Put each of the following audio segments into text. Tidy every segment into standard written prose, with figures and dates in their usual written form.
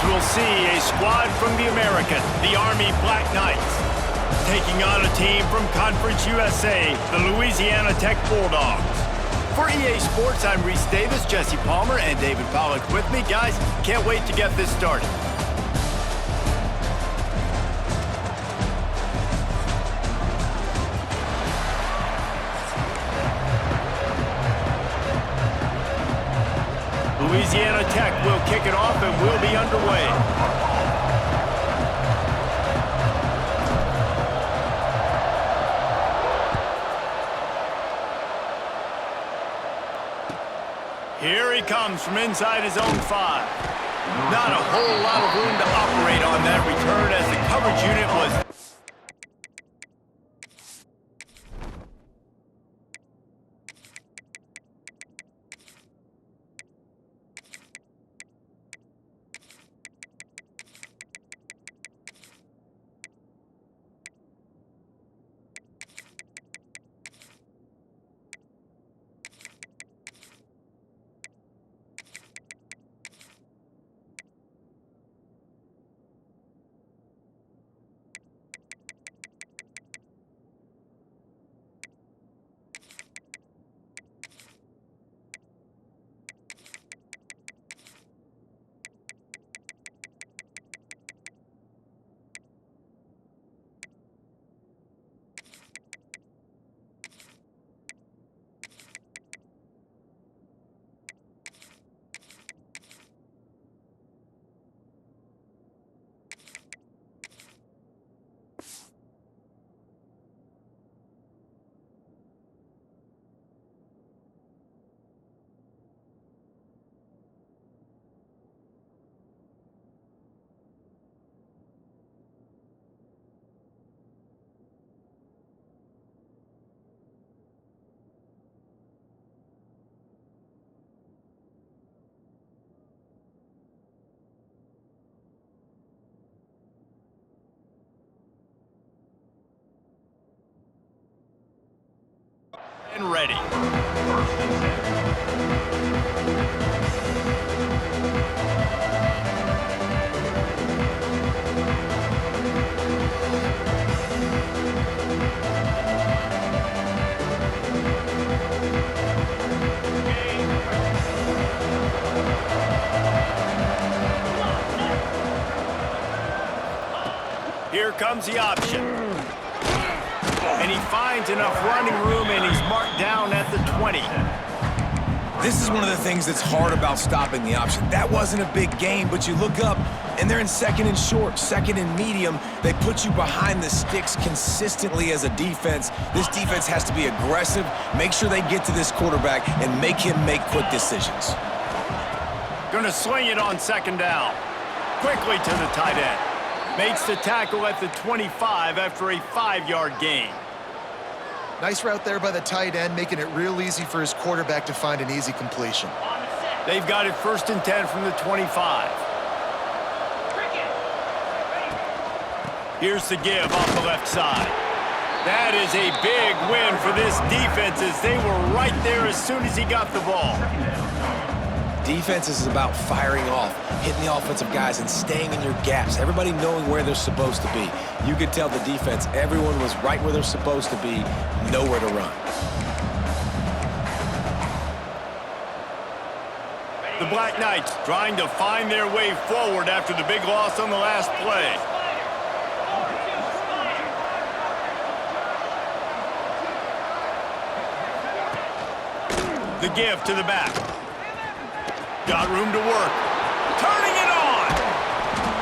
we'll see a squad from the American, the Army Black Knights, taking on a team from Conference USA, the Louisiana Tech Bulldogs. For EA Sports, I'm Reese Davis, Jesse Palmer, and David Pollack with me. Guys, can't wait to get this started. Louisiana Tech will kick it off and we'll be underway. Here he comes from inside his own 5. Not a whole lot of room to operate on that return as the coverage unit was... and ready. Here comes the option. And he finds enough running room, and he's marked down at the 20. This is one of the things that's hard about stopping the option. That wasn't a big gain, but you look up, and they're in second and short, second and medium. They put you behind the sticks consistently as a defense. This defense has to be aggressive, make sure they get to this quarterback, and make him make quick decisions. Gonna swing it on second down. Quickly to the tight end. Makes the tackle at the 25 after a 5-yard gain. Nice route there by the tight end, making it real easy for his quarterback to find an easy completion. They've got it 1st and 10 from the 25. Here's the give off the left side. That is a big win for this defense as they were right there as soon as he got the ball. Defense is about firing off, hitting the offensive guys, and staying in your gaps. Everybody knowing where they're supposed to be. You could tell the defense, everyone was right where they're supposed to be, nowhere to run. The Black Knights trying to find their way forward after the big loss on the last play. The give to the back. Got room to work. Turning it on!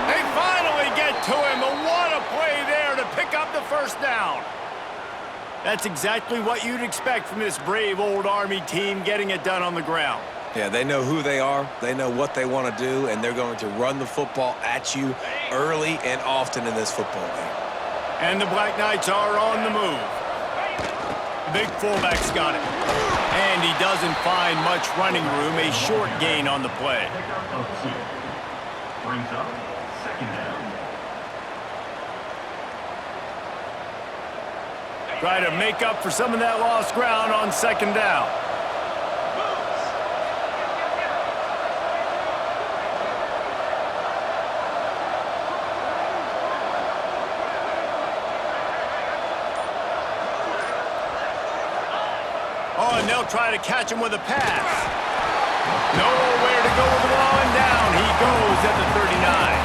They finally get to him, and what a play there to pick up the 1st down. That's exactly what you'd expect from this brave old Army team getting it done on the ground. Yeah, they know who they are, they know what they want to do, and they're going to run the football at you early and often in this football game. And the Black Knights are on the move. The big fullback's got it. And he doesn't find much running room, a short gain on the play. Brings up 2nd down. Try to make up for some of that lost ground on 2nd down. and they'll try to catch him with a pass. Nowhere to go with the ball, and down he goes at the 39.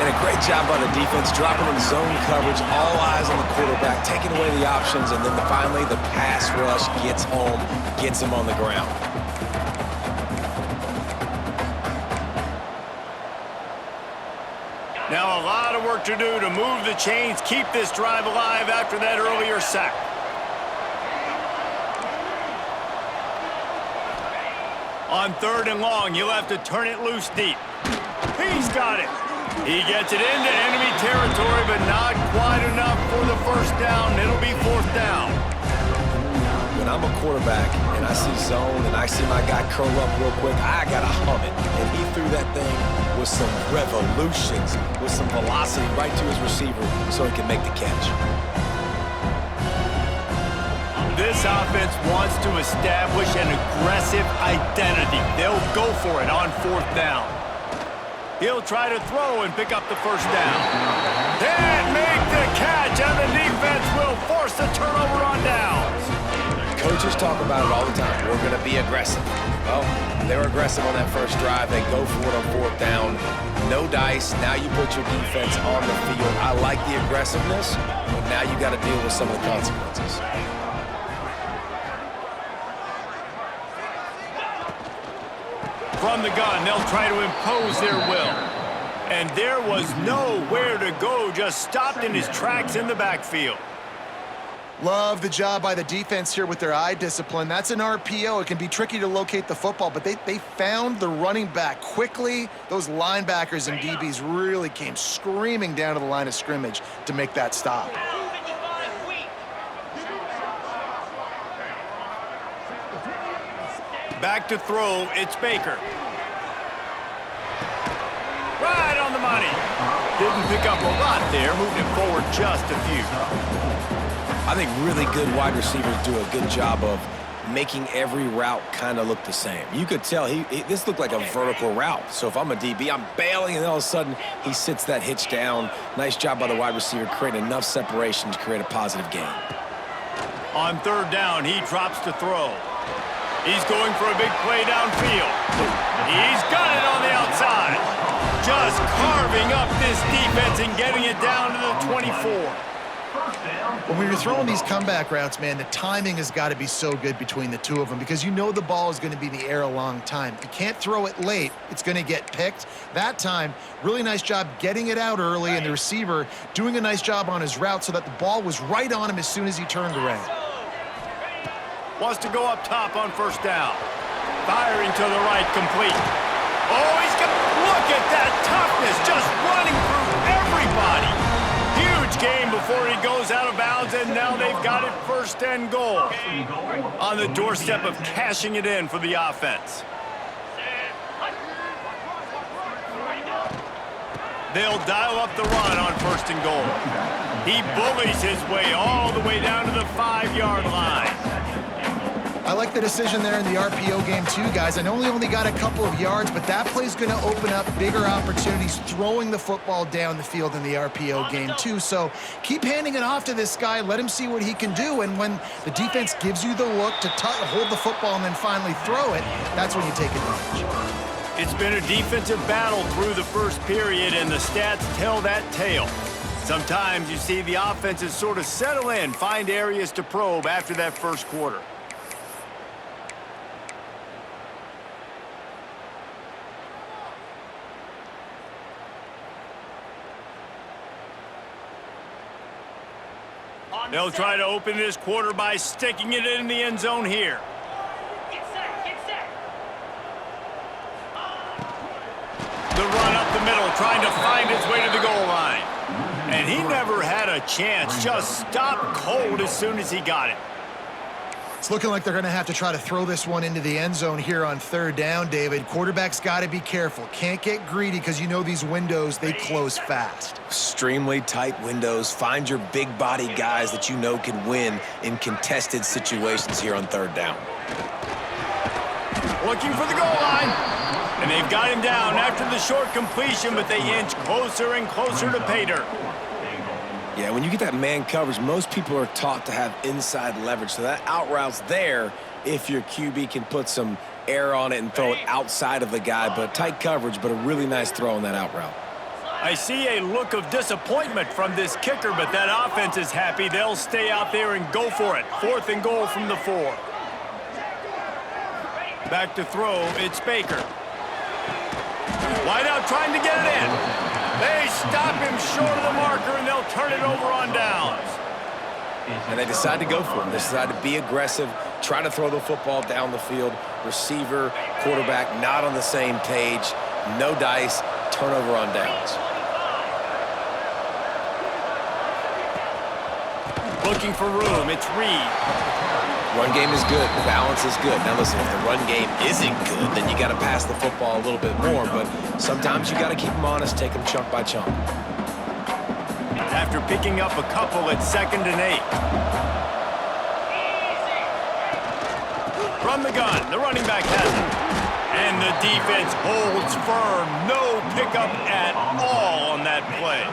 And a great job by the defense, dropping in zone coverage, all eyes on the quarterback, taking away the options, and then finally the pass rush gets home, gets him on the ground. Now a lot of work to do to move the chains, keep this drive alive after that earlier sack. On 3rd and long, you'll have to turn it loose deep. He's got it. He gets it into enemy territory, but not quite enough for the first down. It'll be 4th down. When I'm a quarterback and I see zone and I see my guy curl up real quick, I got to hum it. And he threw that thing with some revolutions, with some velocity right to his receiver so he can make the catch. This offense wants to establish an aggressive identity. They'll go for it on 4th down. He'll try to throw and pick up the first down. Can't make the catch, and the defense will force the turnover on downs. Coaches talk about it all the time. We're going to be aggressive. Well, they were aggressive on that first drive. They go for it on 4th down. No dice. Now you put your defense on the field. I like the aggressiveness, but now you got to deal with some of the consequences. From the gun, they'll try to impose their will. And there was nowhere to go, just stopped in his tracks in the backfield. Love the job by the defense here with their eye discipline. That's an RPO. It can be tricky to locate the football, but they found the running back quickly. Those linebackers and DBs really came screaming down to the line of scrimmage to make that stop. Back to throw, it's Baker. Right on the money. Didn't pick up a lot there, moved it forward just a few. I think really good wide receivers do a good job of making every route kind of look the same. You could tell this looked like a vertical route. So if I'm a DB, I'm bailing, and all of a sudden he sits that hitch down. Nice job by the wide receiver, creating enough separation to create a positive gain. On 3rd down, he drops to throw. He's going for a big play downfield. He's got it on the outside. Just carving up this defense and getting it down to the 24. When you're throwing these comeback routes, man, the timing has got to be so good between the two of them because you know the ball is going to be in the air a long time. If you can't throw it late, it's going to get picked. That time, really nice job getting it out early, and the receiver doing a nice job on his route so that the ball was right on him as soon as he turned around. Wants to go up top on 1st down. Firing to the right, complete. Oh, he's got... Look at that toughness, just running through everybody. Huge game before he goes out of bounds, and now they've got it 1st and goal. On the doorstep of cashing it in for the offense. They'll dial up the run on 1st and goal. He bullies his way all the way down to the 5-yard line. I like the decision there in the RPO game too, guys. I know he only got a couple of yards, but that play's going to open up bigger opportunities throwing the football down the field in the RPO game too. So keep handing it off to this guy. Let him see what he can do. And when the defense gives you the look to hold the football and then finally throw it, that's when you take advantage. It's been a defensive battle through the first period, and the stats tell that tale. Sometimes you see the offenses sort of settle in, find areas to probe after that first quarter. They'll try to open this quarter by sticking it in the end zone here. The run up the middle, trying to find his way to the goal line. And he never had a chance, just stopped cold as soon as he got it. It's looking like they're going to have to try to throw this one into the end zone here on 3rd down, David. Quarterback's got to be careful. Can't get greedy because you know these windows, they close fast. Extremely tight windows. Find your big body guys that you know can win in contested situations here on 3rd down. Looking for the goal line. And they've got him down after the short completion, but they inch closer and closer to pay dirt. Yeah, when you get that man coverage, most people are taught to have inside leverage. So that out route's there, if your QB can put some air on it and throw it outside of the guy, but tight coverage, but a really nice throw on that out route. I see a look of disappointment from this kicker, but that offense is happy. They'll stay out there and go for it. 4th and goal from the 4. Back to throw, it's Baker. Wide out trying to get it in. They stop him short of the marker, and they'll turn it over on downs. And they decide to go for it. They decide to be aggressive, try to throw the football down the field. Receiver, quarterback, not on the same page. No dice, turnover on downs. Looking for room, it's Reed. Run game is good, balance is good. Now listen, if the run game isn't good, then you got to pass the football a little bit more, but sometimes you got to keep them honest, take them chunk by chunk. After picking up a couple at 2nd and 8. From the gun, the running back has it. And the defense holds firm. No pickup at all on that play.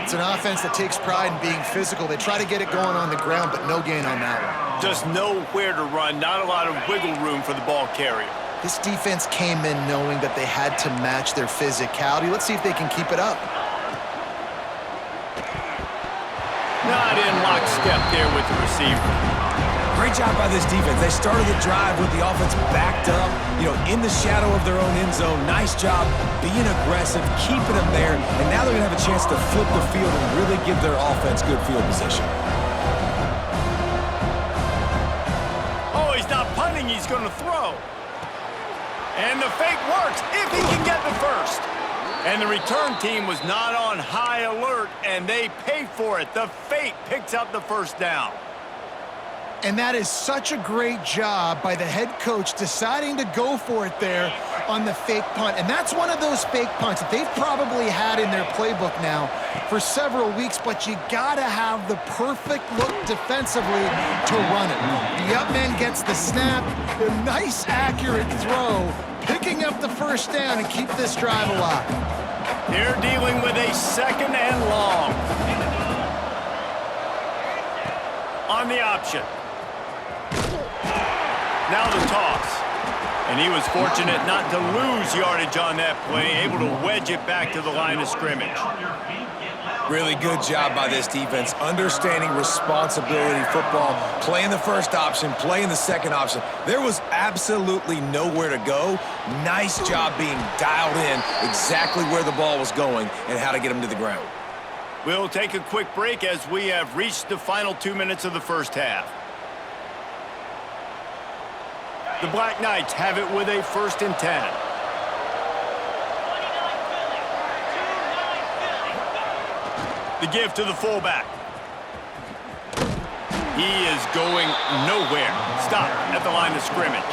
It's an offense that takes pride in being physical. They try to get it going on the ground, but no gain on that one. Just nowhere to run, not a lot of wiggle room for the ball carrier. This defense came in knowing that they had to match their physicality. Let's see if they can keep it up. Not in lockstep there with the receiver. Great job by this defense. They started the drive with the offense backed up, in the shadow of their own end zone. Nice job being aggressive, keeping them there, and now they're going to have a chance to flip the field and really give their offense good field position. Oh, he's not punting, he's going to throw. And the fake works if he can get the first. And the return team was not on high alert, and they pay for it. The fake picks up the first down. And that is such a great job by the head coach deciding to go for it there on the fake punt. And that's one of those fake punts that they've probably had in their playbook now for several weeks, but you gotta have the perfect look defensively to run it. The up man gets the snap, a nice accurate throw, picking up the first down and keep this drive alive. They're dealing with a 2nd and long. On the option. Now the toss. And he was fortunate not to lose yardage on that play, able to wedge it back to the line of scrimmage. Really good job by this defense, understanding responsibility football, playing the first option, playing the second option. There was absolutely nowhere to go. Nice job being dialed in exactly where the ball was going and how to get him to the ground. We'll take a quick break as we have reached the final 2 minutes of the first half. The Black Knights have it with a 1st and 10. The give to the fullback. He is going nowhere. Stop at the line of scrimmage.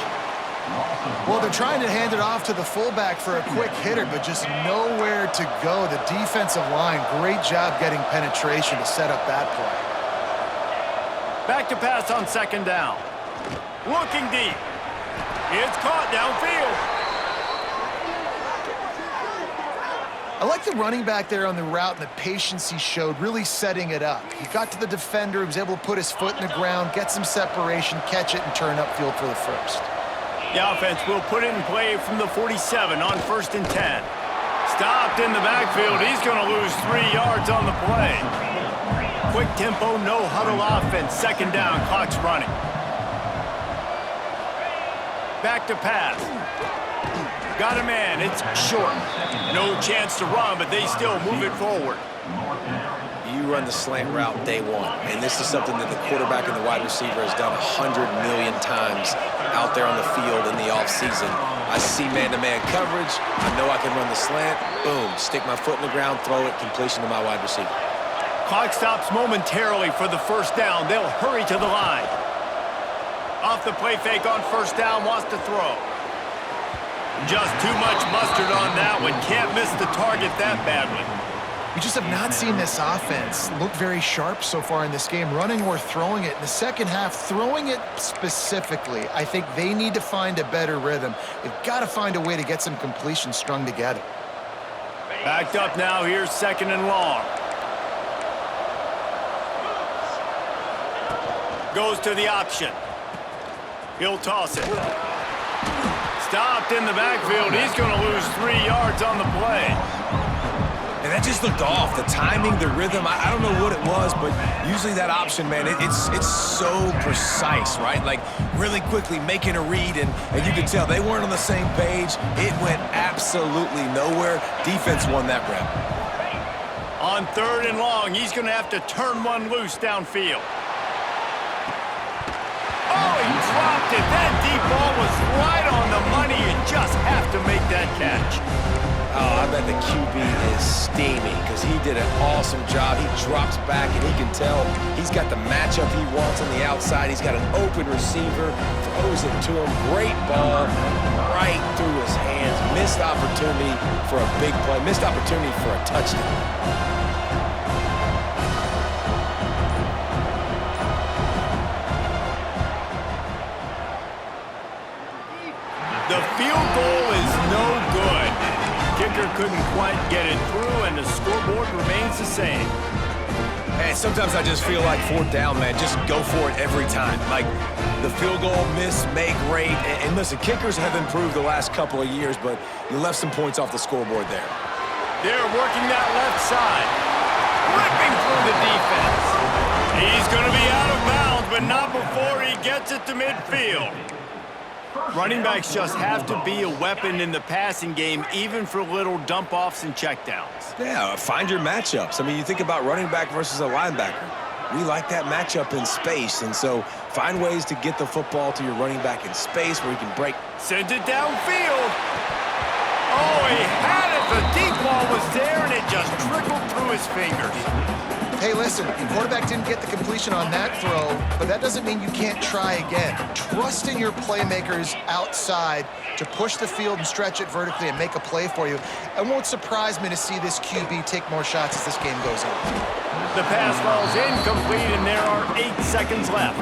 Well, they're trying to hand it off to the fullback for a quick hitter, but just nowhere to go. The defensive line, great job getting penetration to set up that play. Back to pass on 2nd down. Looking deep. It's caught downfield. I like the running back there on the route and the patience he showed, really setting it up. He got to the defender, he was able to put his foot in the ground, get some separation, catch it, and turn upfield for the first. The offense will put it in play from the 47 on 1st and 10. Stopped in the backfield. He's going to lose 3 yards on the play. Quick tempo, no huddle offense. 2nd down, clock's running. Back to pass. Got a man, it's short. No chance to run, but they still move it forward. You run the slant route day one, and this is something that the quarterback and the wide receiver has done 100 million times out there on the field in the offseason. I see man-to-man coverage. I know I can run the slant. Boom, stick my foot in the ground, throw it, completion to my wide receiver. Clock stops momentarily for the first down. They'll hurry to the line. Off the play fake on 1st down, wants to throw. Just too much mustard on that one. Can't miss the target that badly. We just have not seen this offense look very sharp so far in this game, running or throwing it. In the second half, throwing it specifically, I think they need to find a better rhythm. They've got to find a way to get some completions strung together. Backed up now, here's 2nd and long. Goes to the option. He'll toss it. Stopped in the backfield. He's going to lose 3 yards on the play. And that just looked off. The timing, the rhythm, I don't know what it was, but usually that option, man, it's so precise, right? Like, really quickly making a read, and you could tell they weren't on the same page. It went absolutely nowhere. Defense won that rep. On 3rd and long, he's going to have to turn one loose downfield. Oh, he dropped it. That deep ball was right on the money. You just have to make that catch. Oh, I bet the QB is steaming because he did an awesome job. He drops back, and he can tell he's got the matchup he wants on the outside. He's got an open receiver, throws it to him. Great ball right through his hands. Missed opportunity for a big play. Missed opportunity for a touchdown. The field goal is no good. Kicker couldn't quite get it through, and the scoreboard remains the same. And sometimes I just feel like 4th down, man, just go for it every time. Like, the field goal miss, make great. And listen, kickers have improved the last couple of years, but you left some points off the scoreboard there. They're working that left side. Ripping through the defense. He's going to be out of bounds, but not before he gets it to midfield. Running backs just have to be a weapon in the passing game, even for little dump-offs and checkdowns. Yeah, find your matchups. I mean, you think about running back versus a linebacker. We like that matchup in space, and so find ways to get the football to your running back in space where he can break. Sends it downfield. Oh, he had it. The deep ball was there, and it just trickled through his fingers. Hey, listen, the quarterback didn't get the completion on that throw, but that doesn't mean you can't try again. Trust in your playmakers outside to push the field and stretch it vertically and make a play for you. It won't surprise me to see this QB take more shots as this game goes on. The pass falls incomplete, and there are 8 seconds left.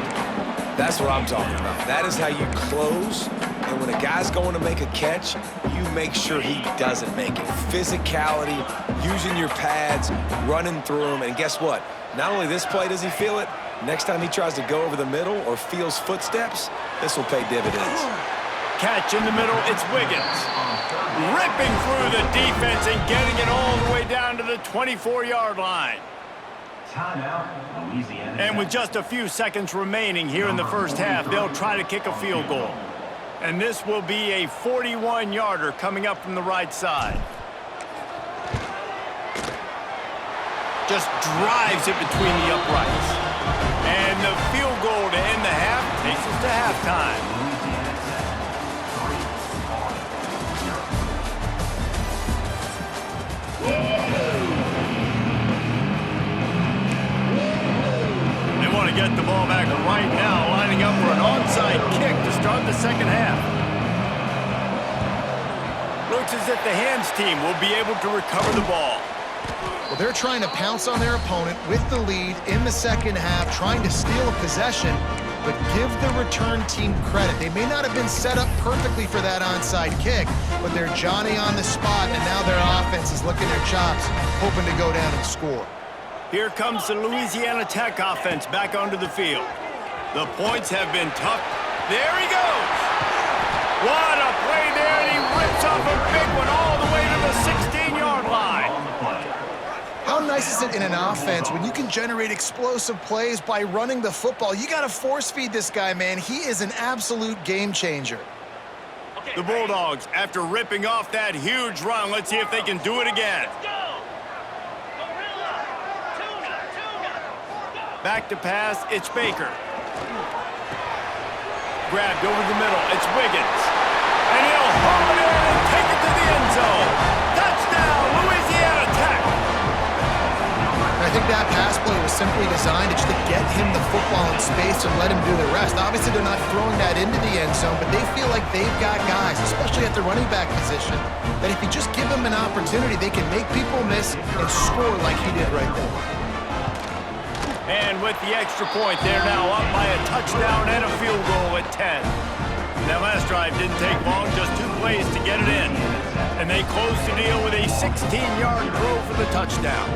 That's what I'm talking about. That is how you close, and when a guy's going to make a catch, you make sure he doesn't make it. Physicality, using your pads, running through them, and guess what? Not only this play does he feel it, next time he tries to go over the middle or feels footsteps, this will pay dividends. Catch in the middle, it's Wiggins. Ripping through the defense and getting it all the way down to the 24-yard line. Timeout, Louisiana. And with just a few seconds remaining here in the first half, they'll try to kick a field goal. And this will be a 41-yarder coming up from the right side. Just drives it between the uprights. And the field goal to end the half takes us to halftime. Get the ball back right now, lining up for an onside kick to start the second half. Looks as if the hands team will be able to recover the ball. Well, they're trying to pounce on their opponent with the lead in the second half, trying to steal a possession, but give the return team credit. They may not have been set up perfectly for that onside kick, but they're Johnny on the spot, and now their offense is licking their chops, hoping to go down and score. Here comes the Louisiana Tech offense back onto the field. The points have been tough. There he goes. What a play there, and he rips off a big one all the way to the 16-yard line. How nice is it in an offense when you can generate explosive plays by running the football? You got to force feed this guy, man. He is an absolute game changer. The Bulldogs, after ripping off that huge run, let's see if they can do it again. Back to pass, it's Baker. Grabbed over the middle, it's Wiggins. And he'll haul it in and take it to the end zone. Touchdown, Louisiana Tech. I think that pass play was simply designed just to get him the football in space and let him do the rest. Obviously, they're not throwing that into the end zone, but they feel like they've got guys, especially at the running back position, that if you just give them an opportunity, they can make people miss and score like he did right there. And with the extra point, they're now up by a touchdown and a field goal at 10. That last drive didn't take long, just 2 plays to get it in. And they close the deal with a 16-yard throw for the touchdown.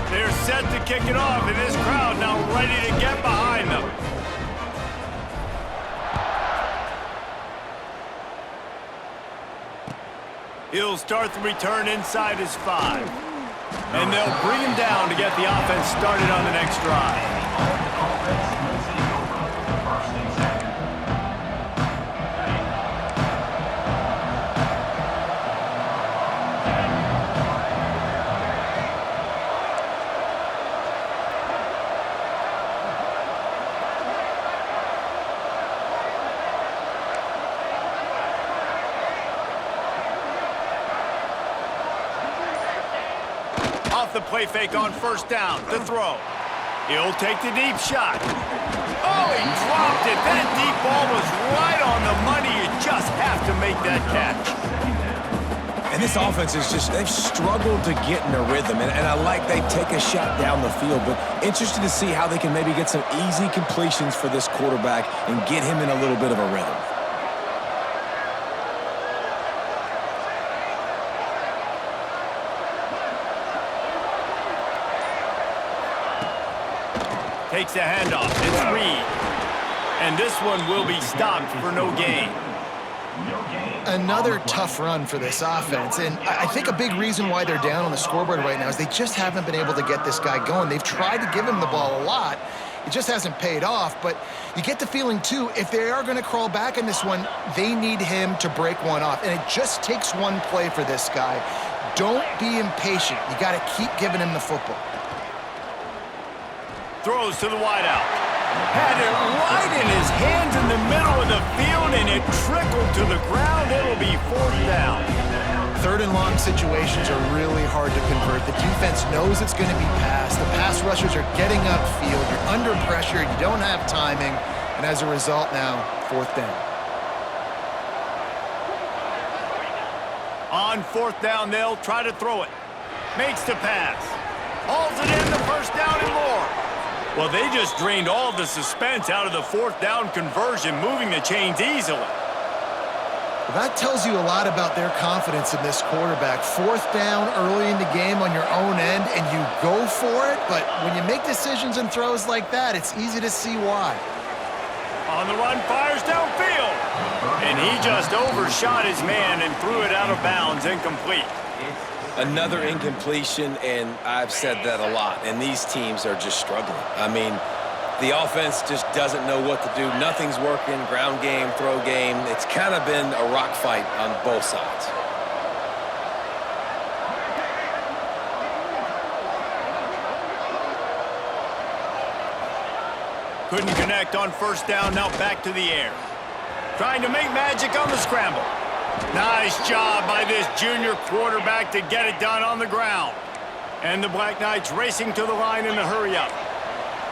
They're set to kick it off, and this crowd now ready to get behind them. He'll start the return inside his 5. And they'll bring him down to get the offense started on the next drive. Off the play fake on first down. The throw. He'll take the deep shot. Oh, he dropped it. That deep ball was right on the money. You just have to make that catch. And this offense is just, they've struggled to get in a rhythm. And I like they take a shot down the field, but interested to see how they can maybe get some easy completions for this quarterback and get him in a little bit of a rhythm. Takes the handoff. It's Reed. And this one will be stopped for no gain. Another tough run for this offense, and I think a big reason why they're down on the scoreboard right now is they just haven't been able to get this guy going. They've tried to give him the ball a lot. It just hasn't paid off, but you get the feeling, too, if they are going to crawl back in this one, they need him to break one off, and it just takes one play for this guy. Don't be impatient. You got to keep giving him the football. Throws to the wideout. Had it right in his hands in the middle of the field, and it trickled to the ground. It'll be 4th down. 3rd and long situations are really hard to convert. The defense knows it's going to be passed. The pass rushers are getting upfield. You're under pressure. You don't have timing. And as a result now, 4th down. On 4th down, they'll try to throw it. Makes the pass. Hauls it in, the 1st down and more. Well, they just drained all the suspense out of the 4th down conversion, moving the chains easily. Well, that tells you a lot about their confidence in this quarterback. 4th down early in the game on your own end, and you go for it, but when you make decisions and throws like that, it's easy to see why. On the run, fires downfield. And he just overshot his man and threw it out of bounds, incomplete. Another incompletion, and I've said that a lot, and these teams are just struggling. I mean, the offense just doesn't know what to do. Nothing's working, ground game, throw game. It's kind of been a rock fight on both sides. Couldn't connect on 1st down, now back to the air. Trying to make magic on the scramble. Nice job by this junior quarterback to get it done on the ground. And the Black Knights racing to the line in a hurry-up.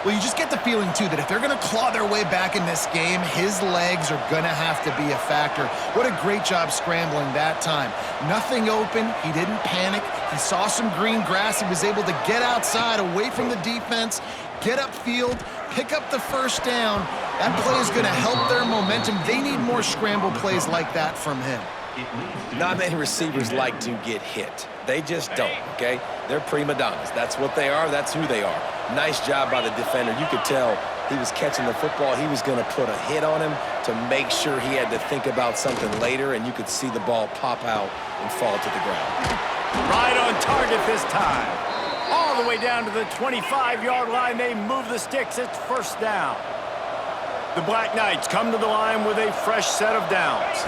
Well, you just get the feeling, too, that if they're going to claw their way back in this game, his legs are going to have to be a factor. What a great job scrambling that time. Nothing open. He didn't panic. He saw some green grass. He was able to get outside, away from the defense, get upfield, pick up the 1st down. That play is going to help their momentum. They need more scramble plays like that from him. Not many receivers like to get hit. They just don't, okay? They're prima donnas. That's what they are. That's who they are. Nice job by the defender. You could tell he was catching the football. He was going to put a hit on him to make sure he had to think about something later, and you could see the ball pop out and fall to the ground. Right on target this time. All the way down to the 25-yard line. They move the sticks. It's 1st down. The Black Knights come to the line with a fresh set of downs.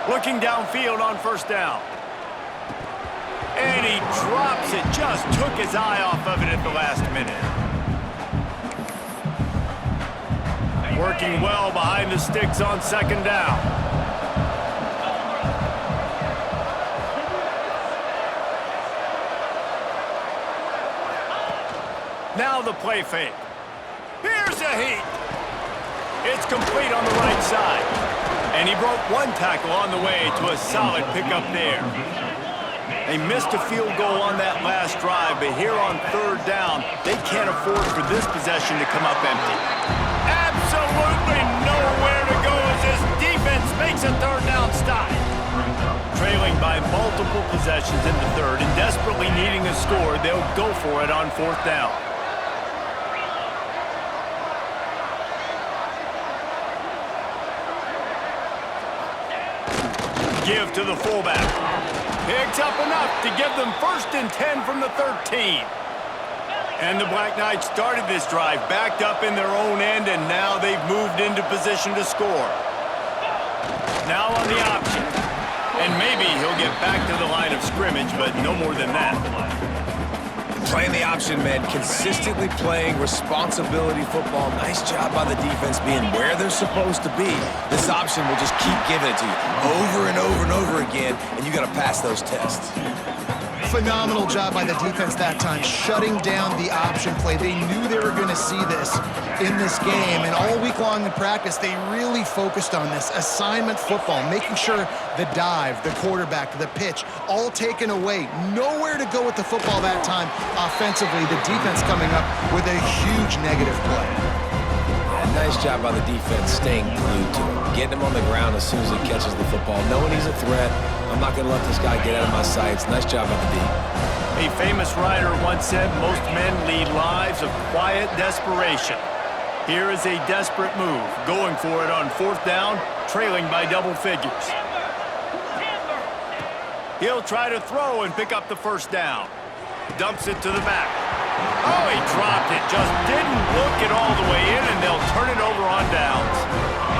Looking downfield on 1st down. And he drops it. Just took his eye off of it at the last minute. Working well behind the sticks on 2nd down. Now the play fake. Here's a heat. It's complete on the right side. And he broke one tackle on the way to a solid pickup there. They missed a field goal on that last drive, but here on 3rd down, they can't afford for this possession to come up empty. Absolutely nowhere to go as this defense makes a 3rd down stop. trailing by multiple possessions in the third and desperately needing a score, they'll go for it on fourth down. Give to the fullback. Picks up enough to give them 1st and 10 from the 13. And the Black Knights started this drive backed up in their own end, and now they've moved into position to score. Now on the option. And maybe he'll get back to the line of scrimmage, but no more than that. Playing the option, man. Consistently playing responsibility football. Nice job by the defense being where they're supposed to be. This option will just keep giving it to you over and over and over again, and you got to pass those tests. Phenomenal job by the defense that time, shutting down the option play. They knew they were going to see this in this game, and all week long in practice, they really focused on this assignment football, making sure the dive, the quarterback, the pitch, all taken away. Nowhere to go with the football that time offensively. The defense coming up with a huge negative play. Nice job by the defense staying glued to him, getting him on the ground as soon as he catches the football, knowing he's a threat. I'm not going to let this guy get out of my sights. Nice job by the D. A famous writer once said, most men lead lives of quiet desperation. Here is a desperate move, going for it on fourth down, trailing by double figures. He'll try to throw and pick up the 1st down. Dumps it to the back. Oh, he dropped it. Just didn't look it all the way in, and they'll turn it over on downs.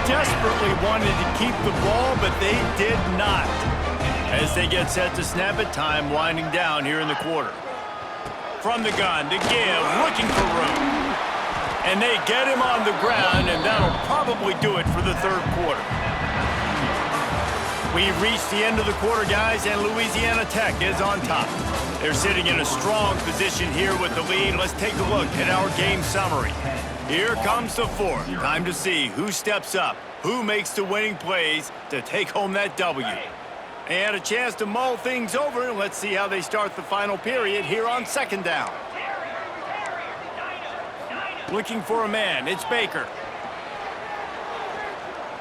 Desperately wanted to keep the ball, but they did not. As they get set to snap it, time winding down here in the quarter. From the gun to give, looking for room. And they get him on the ground, and that'll probably do it for the third quarter. We've reached the end of the quarter, guys, and Louisiana Tech is on top. They're sitting in a strong position here with the lead. Let's take a look at our game summary. Here comes the fourth. Time to see who steps up, who makes the winning plays to take home that W. And a chance to mull things over. Let's see how they start the final period here on 2nd down. Looking for a man. It's Baker.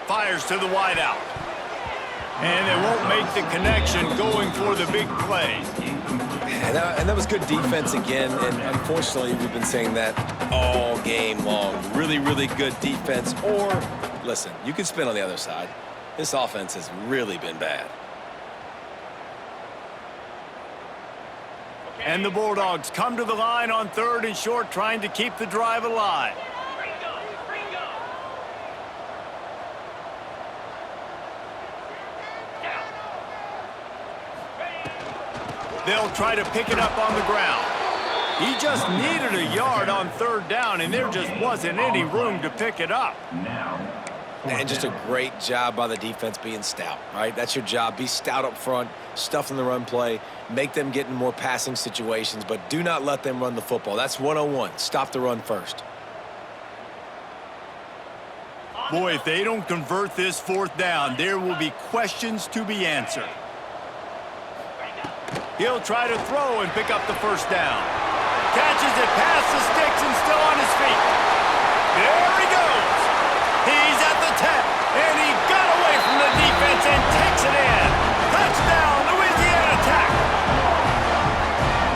Fires to the wideout. And they won't make the connection going for the big play. And that was good defense again, and unfortunately, we've been saying that all game long. Really, really good defense. Or, listen, you can spin on the other side. This offense has really been bad. And the Bulldogs come to the line on 3rd and short, trying to keep the drive alive. They'll try to pick it up on the ground. He just needed a yard on 3rd down, and there just wasn't any room to pick it up. And just a great job by the defense being stout, right? That's your job. Be stout up front, stuff in the run play, make them get in more passing situations, but do not let them run the football. That's 101. Stop the run first. Boy, if they don't convert this 4th down, there will be questions to be answered. He'll try to throw and pick up the 1st down. Catches it past the sticks and still on his feet. There he goes. He's at the 10, and he got away from the defense and takes it in. Touchdown, Louisiana Tech.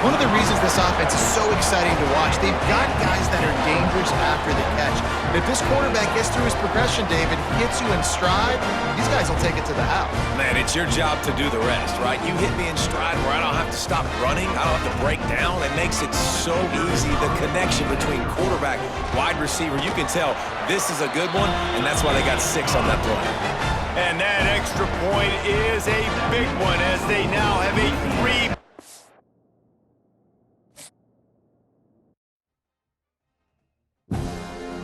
One of the reasons this offense is so exciting to watch, they've got guys that are dangerous after the catch. If this quarterback gets through his progression, David, hits you in stride, these guys will take it to the house. Man, it's your job to do the rest, right? You hit me in stride where I don't have to stop running. I don't have to break down. It makes it so easy. The connection between quarterback, wide receiver, you can tell this is a good one, and that's why they got 6 on that play. And that extra point is a big one as they now have a 3